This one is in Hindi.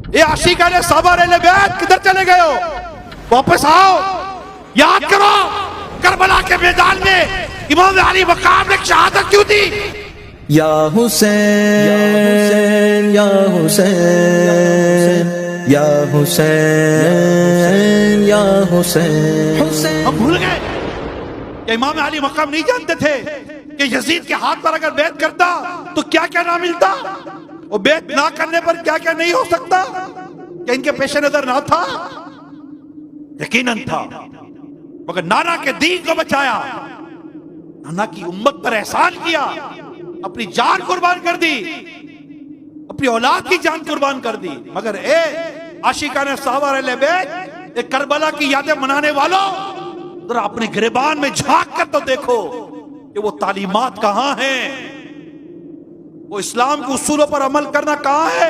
ये आशिकाने साहबा बैत किधर चले गए हो? वापस आओ, याद करो करबला के मैदान में इमाम अली मकाम ने शहादत क्यों दी? या हुसैन या हुसैन या हुसैन या हुसैन। हम भूल गए कि इमाम अली मकाम नहीं जानते थे कि यजीद के हाथ पर अगर बैत करता तो क्या क्या ना मिलता, वो बैत ना करने पर क्या क्या नहीं हो सकता। क्या इनके पेश नजर ना था? यकीनन था, मगर नाना के दीन को बचाया, नाना की उम्मत पर एहसान किया, अपनी जान कुर्बान कर दी, अपनी औलाद की जान कुर्बान कर दी। मगर आशिकाने साहबा अहले बैत करबला की यादें मनाने वालों, जरा अपने गिरबान में झांक कर तो देखो कि वो तालीमात कहां हैं, वो इस्लाम के उसूलों पर अमल करना कहां है।